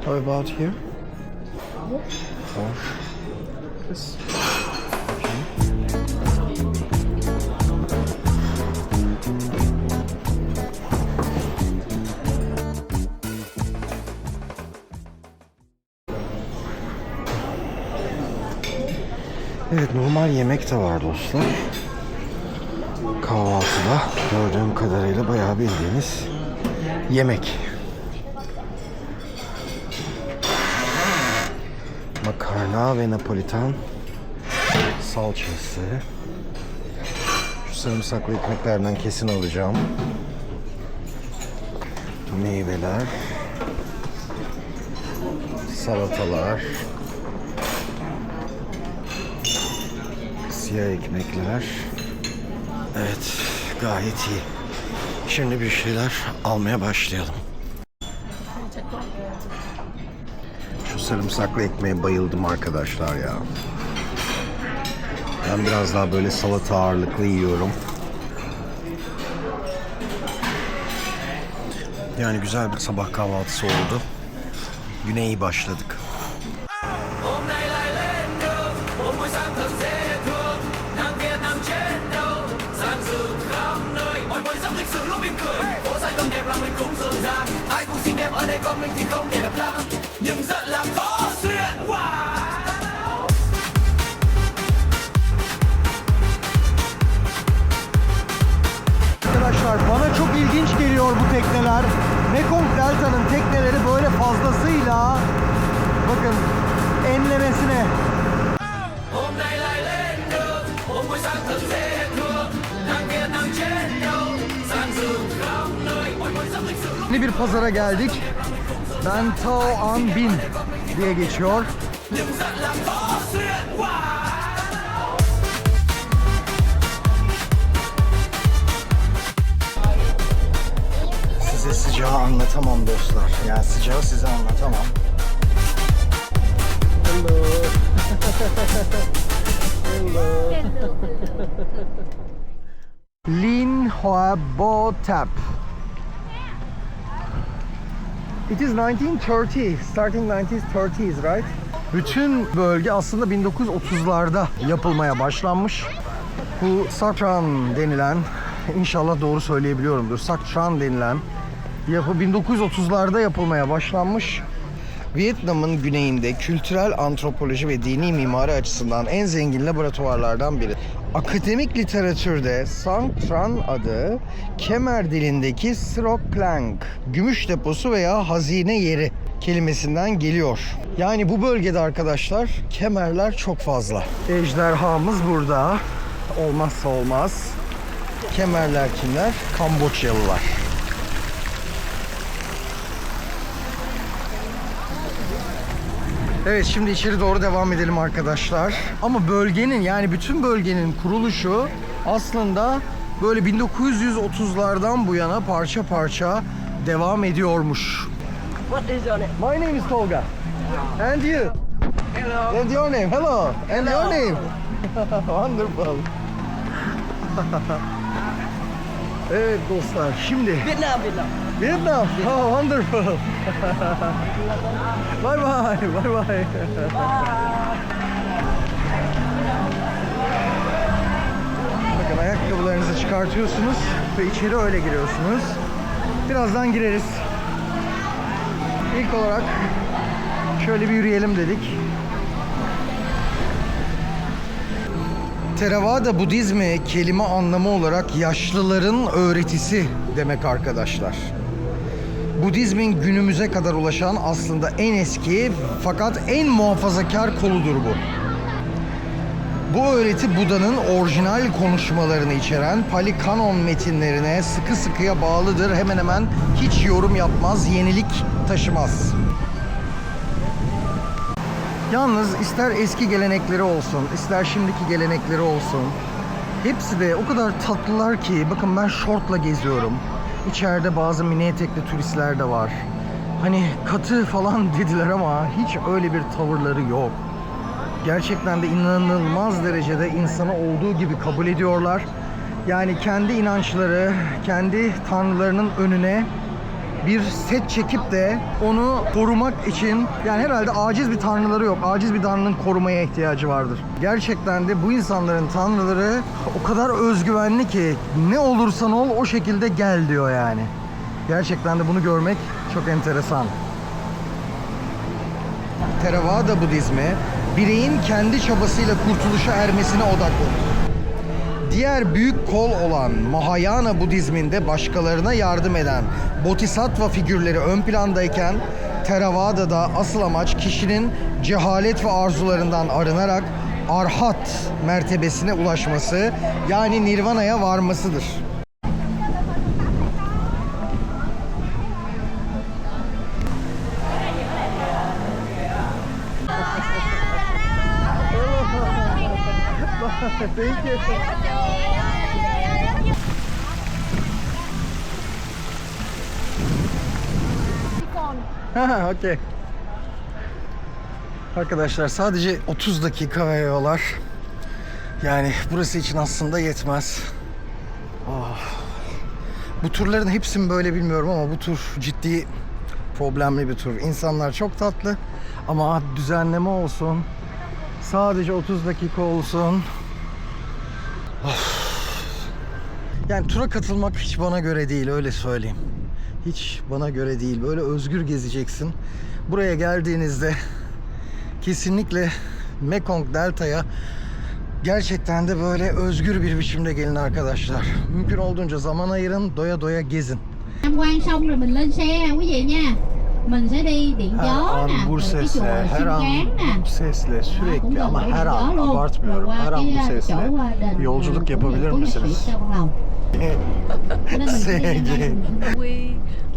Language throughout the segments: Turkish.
How about here? Or this? Evet, normal yemek de var dostlar. Kahvaltıda gördüğüm kadarıyla bayağı bildiğiniz yemek. Makarna ve napolitan salçası. Şu sarımsaklı ekmeklerden kesin alacağım. Meyveler. Salatalar. Siyah ekmekler. Evet, gayet iyi. Şimdi bir şeyler almaya başlayalım. Şu sarımsaklı ekmeğe bayıldım arkadaşlar ya. Ben biraz daha böyle salata ağırlıklı yiyorum. Yani güzel bir sabah kahvaltısı oldu. Güne iyi başladık. Arkadaşlar bana çok ilginç geliyor bu tekneler. Mekong Delta'nın tekneleri böyle fazlasıyla bakın enlemesine. Yeni bir pazara geldik. Ben Tao An Bin diye geçiyor. Size sıcağı anlatamam dostlar. Yani sıcağı size anlatamam. Hello. Hello. Lin Hoa Bo Tap. It is 1930, starting 1930s, right? Bütün bölge aslında 1930'larda yapılmaya başlanmış. Bu Satran denilen, inşallah doğru söyleyebiliyorumdur, Satran denilen yapı 1930'larda yapılmaya başlanmış. Vietnam'ın güneyinde kültürel antropoloji ve dini mimari açısından en zengin laboratuvarlardan biri. Akademik literatürde Sang Tran adı Kemer dilindeki Srok Plank, gümüş deposu veya hazine yeri kelimesinden geliyor. Yani bu bölgede arkadaşlar kemerler çok fazla. Ejderhamız burada. Olmazsa olmaz. Kemerler kimler? Kamboçyalılar. Evet, şimdi içeri doğru devam edelim arkadaşlar. Ama bölgenin, yani bütün bölgenin kuruluşu aslında böyle 1930'lardan bu yana parça parça devam ediyormuş. What is your name? My name is Tolga. And you? Hello. And your name? Hello. And Hello. your name? Wonderful. Evet dostlar, şimdi Vietnam. Vietnam. Oh, wonderful. Bye bye. Bye bye. Bakın, ayakkabılarınızı çıkartıyorsunuz ve içeri öyle giriyorsunuz. Birazdan gireriz. İlk olarak şöyle bir yürüyelim dedik. Theravada Budizmi kelime anlamı olarak yaşlıların öğretisi demek arkadaşlar. Budizmin günümüze kadar ulaşan aslında en eski fakat en muhafazakar koludur bu. Bu öğreti Buda'nın orijinal konuşmalarını içeren Pali Kanon metinlerine sıkı sıkıya bağlıdır. Hemen hemen hiç yorum yapmaz, yenilik taşımaz. Yalnız ister eski gelenekleri olsun, ister şimdiki gelenekleri olsun, hepsi de o kadar tatlılar ki, bakın ben şortla geziyorum. İçeride bazı mini etekli turistler de var. Hani katı falan dediler ama hiç öyle bir tavırları yok. Gerçekten de inanılmaz derecede insanı olduğu gibi kabul ediyorlar. Yani kendi inançları, kendi tanrılarının önüne bir set çekip de onu korumak için, yani herhalde aciz bir tanrıları yok. Aciz bir tanrının korumaya ihtiyacı vardır. Gerçekten de bu insanların tanrıları o kadar özgüvenli ki ne olursan ol o şekilde gel diyor yani. Gerçekten de bunu görmek çok enteresan. Theravada Budizmi, bireyin kendi çabasıyla kurtuluşa ermesine odaklı. Diğer büyük kol olan Mahayana Budizminde başkalarına yardım eden Bodhisattva figürleri ön plandayken, Theravada'da asıl amaç kişinin cehalet ve arzularından arınarak Arhat mertebesine ulaşması, yani Nirvana'ya varmasıdır. Thank you. Okay. Arkadaşlar sadece 30 dakika veriyorlar. Yani burası için aslında yetmez. Oh. Bu turların hepsini böyle bilmiyorum ama bu tur ciddi problemli bir tur. İnsanlar çok tatlı ama düzenleme olsun. Sadece 30 dakika olsun. Of. Yani tura katılmak hiç bana göre değil, öyle söyleyeyim. Hiç bana göre değil. Böyle özgür gezeceksin. Buraya geldiğinizde kesinlikle Mekong Delta'ya gerçekten de böyle özgür bir biçimde gelin arkadaşlar. Mümkün olduğunca zaman ayırın, doya doya gezin. Tham quan xong rồi mình lên xe quý vị nha. Mình sẽ đi điện Her gió an nè, bu rồi cái chùa sesle, her Sim an Cán nè. bu sesle sürekli Cũng ama gần her điện an gió luôn. abartmıyorum. Rồi Her qua an bu cái sesle chỗ đền yolculuk yapabilir của nhạc sĩ misiniz? Châu Văn Lòng. Cho nên mình sẽ đi Sevgi.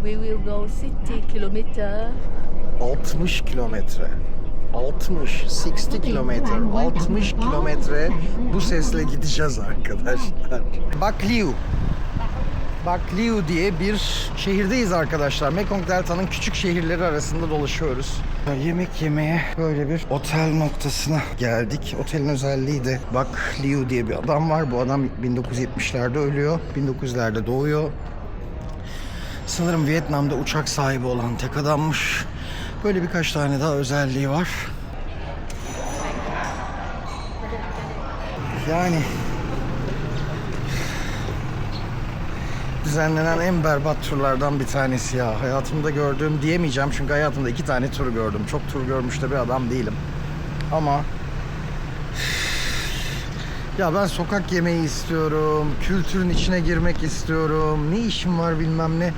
We will go 60 kilometer. 60 kilometre. 60 kilometre. 60 kilometre bu sesle gideceğiz arkadaşlar. Bakliu. Bakliu diye bir şehirdeyiz arkadaşlar. Mekong Delta'nın küçük şehirleri arasında dolaşıyoruz. Yemek yemeye böyle bir otel noktasına geldik. Otelin özelliği de Bakliu diye bir adam var. Bu adam 1970'lerde ölüyor. 1900'lerde doğuyor. Sanırım Vietnam'da uçak sahibi olan tek adammış. Böyle birkaç tane daha özelliği var. Yani düzenlenen en berbat turlardan bir tanesi ya. Hayatımda gördüğüm diyemeyeceğim çünkü hayatımda 2 tane tur gördüm. Çok tur görmüş de bir adam değilim. Ama ya ben sokak yemeği istiyorum. Kültürün içine girmek istiyorum. Ne işim var bilmem ne.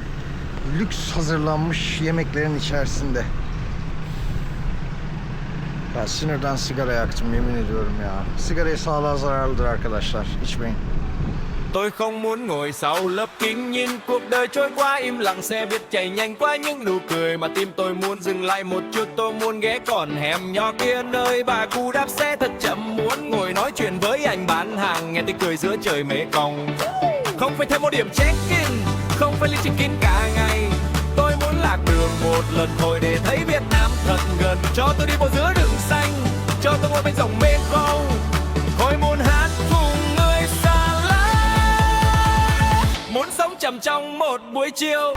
Lüks hazırlanmış yemeklerin içerisinde. Ben sinirden sigara yaktım, yemin ediyorum ya. Sigarayı sağlığa zararlıdır arkadaşlar. İçmeyin. Tôi không muốn ngồi sau lớp kính nhìn cuộc đời trôi qua im lặng, xe biết chạy nhanh qua những nụ cười mà tim tôi muốn dừng lại một chút. Tôi muốn ghé còn hẻm nhỏ kia nơi bà cu đạp xe thật chậm, muốn ngồi nói chuyện với anh bán hàng nghe tiếng cười giữa trời mê cong. Không phải thêm một điểm check-in, không phải lịch trình kín cả ngày. Tôi muốn lạc đường một lần thôi để thấy Việt Nam thật gần. Cho tôi đi bộ giữa rừng xanh, cho tôi ngồi bên dòng Mekong. Tôi muốn hát cùng người xa lánh, muốn sống chậm trong một buổi chiều.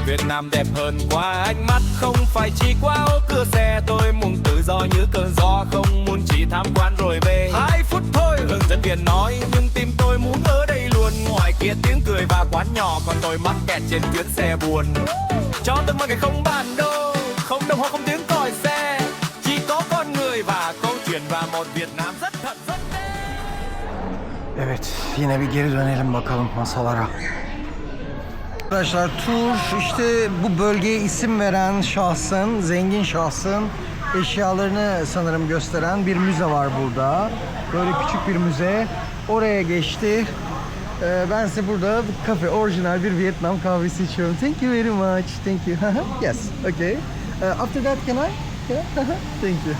Việt Nam đẹp hơn qua ánh mắt, không phải chỉ qua ô cửa xe. Tôi muốn tự do như cơn gió, không muốn chỉ tham quan rồi về. 2 phút thôi, hướng dẫn viên nói, nhưng tim tôi muốn ở đây luôn. Ngoài kia tiếng cười và quán nhỏ, còn tôi mắc kẹt trên chuyến xe buồn. Cho tôi một ngày không bản đồ, không đồng hồ, không tiếng còi xe, chỉ có con người và câu chuyện và một Việt Nam rất thật rất đẹp. Evet, yine bir geri dönelim bakalım masalara. Arkadaşlar tur işte bu bölgeye isim veren şahsın, zengin şahsın eşyalarını sanırım gösteren bir müze var burada. Böyle küçük bir müze. Oraya geçti. Ben size burada kafe, orijinal bir Vietnam kahvesi içiyorum. Thank you very much. Thank you. Yes, okay. After that can I? Thank you.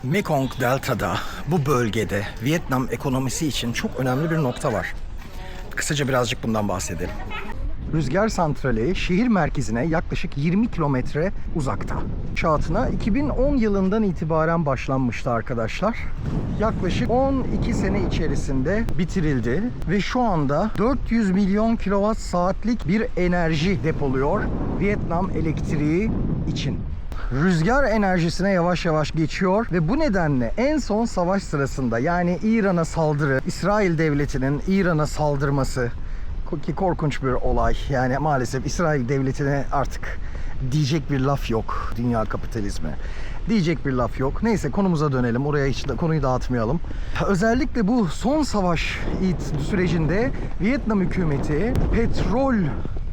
Mekong Delta'da, bu bölgede Vietnam ekonomisi için çok önemli bir nokta var. Kısaca birazcık bundan bahsedelim. rüzgar santrali şehir merkezine yaklaşık 20 kilometre uzakta. İnşaatına 2010 yılından itibaren başlanmıştı arkadaşlar. Yaklaşık 12 sene içerisinde bitirildi ve şu anda 400 milyon kilowatt saatlik bir enerji depoluyor Vietnam elektriği için. Rüzgar enerjisine yavaş yavaş geçiyor ve bu nedenle en son savaş sırasında, yani İran'a saldırı, İsrail devletinin İran'a saldırması ki korkunç bir olay. Yani maalesef İsrail devletine artık diyecek bir laf yok, dünya kapitalizmi. Diyecek bir laf yok. Neyse, konumuza dönelim. Oraya hiç konuyu dağıtmayalım. Özellikle bu son savaş sürecinde Vietnam hükümeti petrol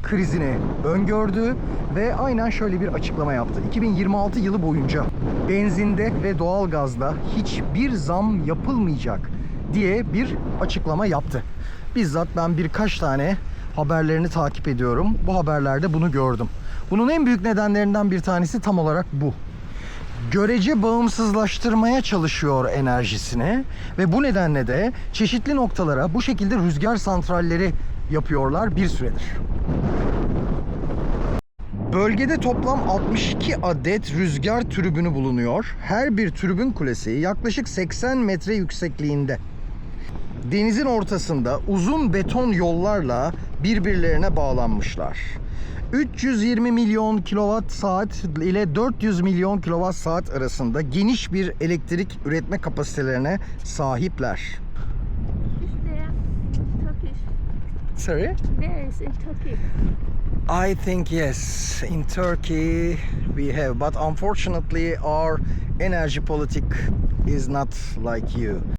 krizini öngördü ve aynen şöyle bir açıklama yaptı. 2026 yılı boyunca benzinde ve doğalgazda hiçbir zam yapılmayacak diye bir açıklama yaptı. Bizzat ben birkaç tane haberlerini takip ediyorum. Bu haberlerde bunu gördüm. Bunun en büyük nedenlerinden bir tanesi tam olarak bu. Görece bağımsızlaştırmaya çalışıyor enerjisini ve bu nedenle de çeşitli noktalara bu şekilde rüzgar santralleri yapıyorlar bir süredir. Bölgede toplam 62 adet rüzgar türbünü bulunuyor. Her bir türbün kulesi yaklaşık 80 metre yüksekliğinde. Denizin ortasında uzun beton yollarla birbirlerine bağlanmışlar. 320 milyon kilowatt saat ile 400 milyon kilowatt saat arasında geniş bir elektrik üretme kapasitelerine sahipler. Is there Turkish? Sorry? There is in Turkey. I think yes, in Turkey we have, but unfortunately our energy politic is not like you.